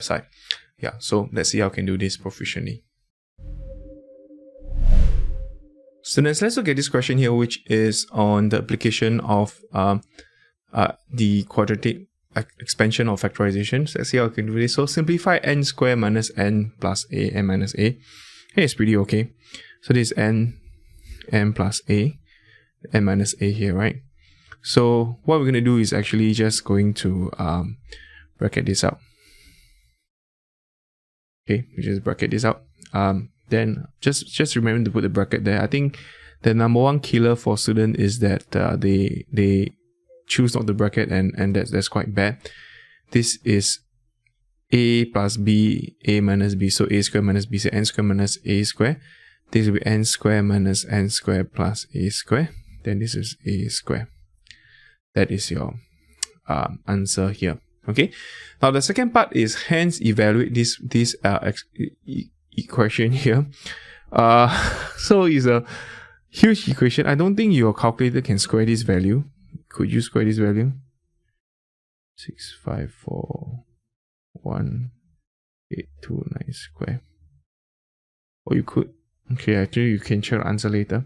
side. Yeah, so let's see how I can do this proficiently. Students, let's look at this question here, which is on the application of the quadratic expansion or factorization. So let's see how I can do this. So simplify n squared minus n plus a, n minus a. Hey, it's pretty okay. So this is n plus a, n minus a here, right? So what we're going to do is actually just going to bracket this out. Okay, we just bracket this out. Then just remember to put the bracket there. I think the number one killer for student is that they choose not to bracket, and that's quite bad. This is a plus b, a minus b, so a squared minus b, so n squared minus a squared. This will be n squared minus n squared plus a squared. Then this is a squared. That is your answer here. Okay. Now the second part is hence evaluate this equation here. So it's a huge equation. I don't think your calculator can square this value. Could you square this value? 6541829 square. Or you could. Okay, actually you can check the answer later.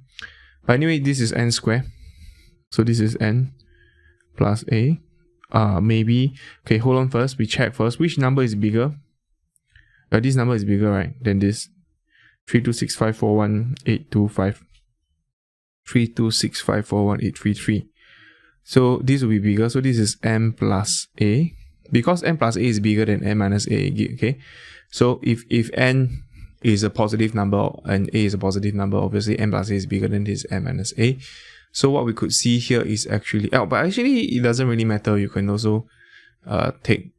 But anyway, this is n square. So this is n plus a. Maybe. Okay, hold on first. We check first. Which number is bigger? This number is bigger, right? Than this. 326541825. 326541833. So this will be bigger. So this is n plus a. Because n plus a is bigger than n minus a, okay? So if n is a positive number and a is a positive number, obviously n plus a is bigger than this n minus a. So what we could see here is actually, but actually it doesn't really matter. You can also take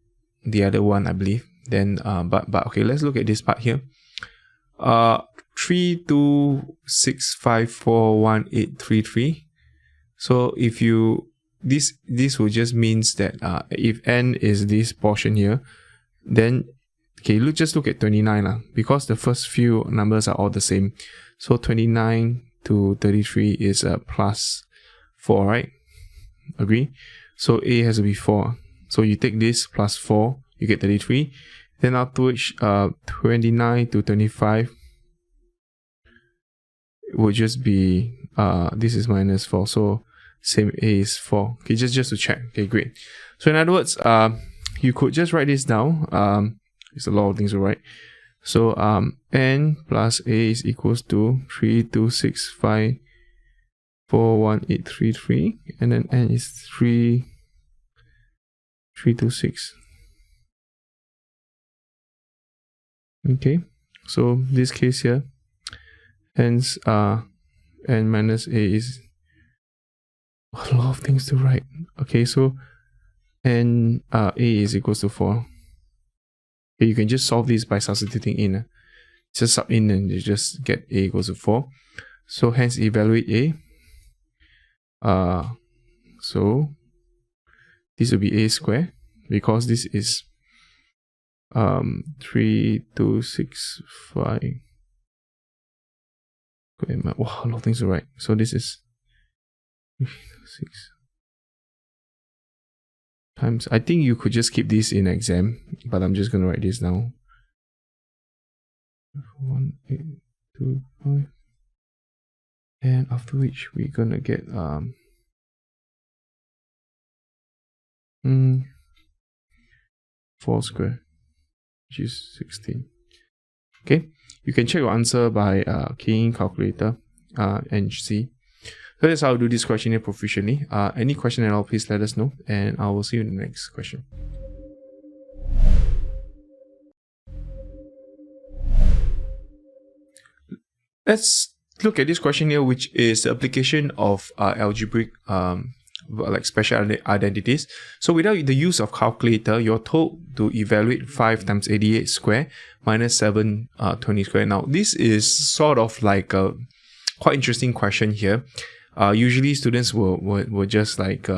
the other one, I believe. Then, but okay, let's look at this part here. 326541833. So if you this will just means that if n is this portion here, then okay, just look at 29 because the first few numbers are all the same. So 29 to 33 is plus 4, right? Agree? So a has to be 4. So you take this plus 4, you get 33. Then afterwards, 29 to 25 would just be this is minus 4. So same a is 4. Okay, just to check. Okay, great. So in other words, you could just write this down. It's a lot of things to write. So n plus a is equals to 326541833, and then n is 326. Okay, so this case here, hence n minus a is a lot of things to write. Okay, so n a is equals to 4. Okay, you can just solve this by substituting in. Just sub in and you just get a equals to 4. So hence evaluate a. So this will be a square because this is 3265. Wow, a lot of things to write. So this is 6 times. I think you could just keep this in exam, but I'm just gonna write this now. 1825, and after which we're gonna get 4 square, which is 16. Okay, you can check your answer by keying calculator and see. So that's how I'll do this question here proficiently. Any question at all, please let us know, and I will see you in the next question. Let's look at this question here, which is the application of algebraic like special identities. So without the use of calculator, you're told to evaluate 5 times 88 square minus 720 square. Now this is sort of like a quite interesting question here. Usually students will just like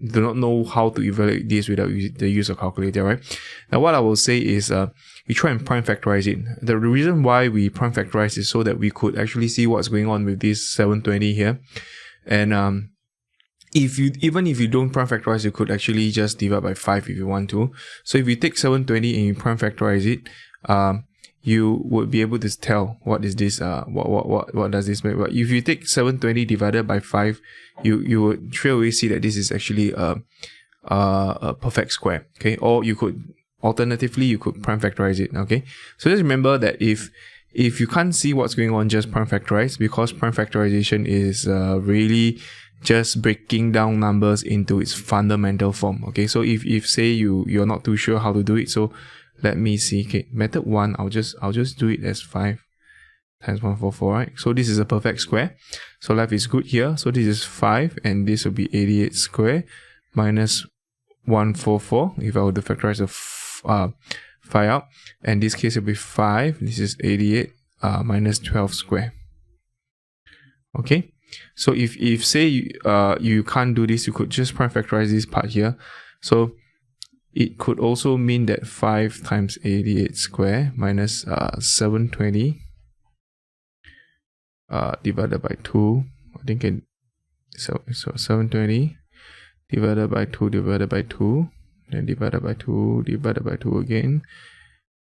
do not know how to evaluate this without the use of calculator, right? Now what I will say is we try and prime factorize it. The reason why we prime factorize is so that we could actually see what's going on with this 720 here, and even if you don't prime factorize, you could actually just divide by 5 if you want to. So if you take 720 and you prime factorize it, you would be able to tell what is this, what does this make. But if you take 720 divided by 5, you would straight away see that this is actually a perfect square. Okay, or you could alternatively you could prime factorize it. Okay, so just remember that if you can't see what's going on, just prime factorize, because prime factorization is really just breaking down numbers into its fundamental form. Okay, so if say you're not too sure how to do it, so let me see. Okay, method 1, I'll just do it as 5 times 144, right? So this is a perfect square. So life is good here. So this is 5 and this will be 88 square minus 144 if I were to factorize the 5 out. And this case will be 5. This is 88 minus 12 square. Okay. So if say you can't do this, you could just prime factorize this part here. So it could also mean that 5 times 88 square minus 720 divided by 2. I think so 720 divided by 2 divided by 2, then divided by 2 divided by 2 again,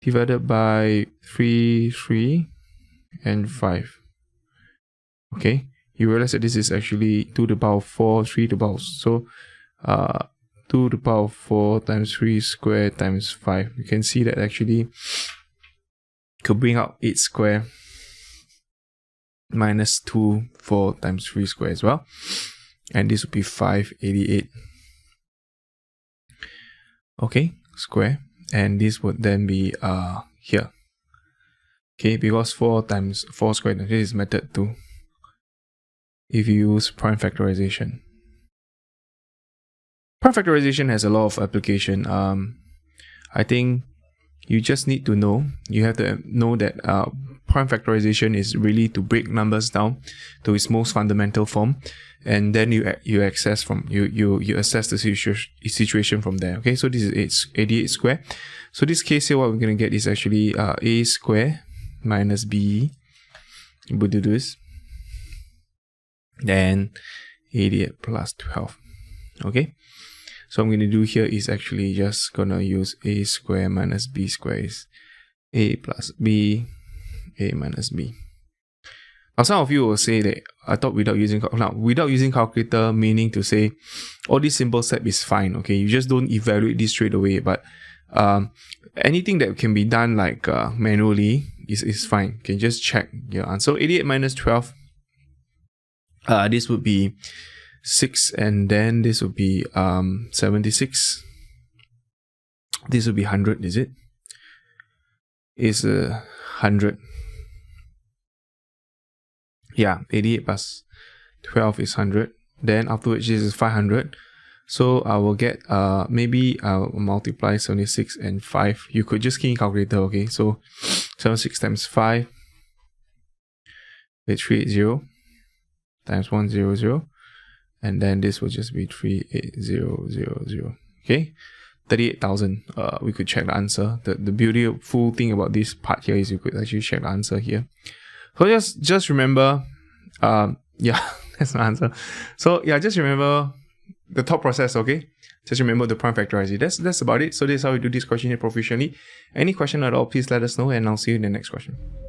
divided by 3 and 5. Okay. You realize that this is actually 2 to the power of 4, 3 to the power. So 2 to the power of 4 times 3 square times 5. You can see that actually could bring out 8 square minus 2, 4 times 3 square as well. And this would be 588. Okay, square. And this would then be here. Okay, because 4 times 4 squared, this is method 2. If you use prime factorization. Prime factorization has a lot of application. I think you just need to know. You have to know that prime factorization is really to break numbers down to its most fundamental form, and then you access from you assess the situation from there. Okay, so this is 88 square. So this case here, what we're gonna get is actually a square minus b. We'll do this. Then 88 plus 12. Okay, so I'm going to do here is actually just gonna use a square minus b square is a plus b, a minus b. Now some of you will say that I thought without using calculator, meaning to say all this simple step is fine. Okay, you just don't evaluate this straight away, but anything that can be done like manually is fine. You can just check your answer. So 88 minus 12. This would be 6, and then this would be 76. This would be 100, is it? Is 100. Yeah, 88 plus 12 is 100. Then afterwards, this is 500. So I will get, maybe I'll multiply 76 and 5. You could just key in calculator, okay? So 76 times 5 is 380. Times 100, and then this will just be 38000. Okay, 38,000. We could check the answer. The beautiful thing about this part here is you could actually check the answer here. So just remember, yeah, that's my answer. So yeah, just remember the thought process. Okay, just remember the prime factorizing. That's about it. So this is how we do this question here proficiently. Any question at all, please let us know, and I'll see you in the next question.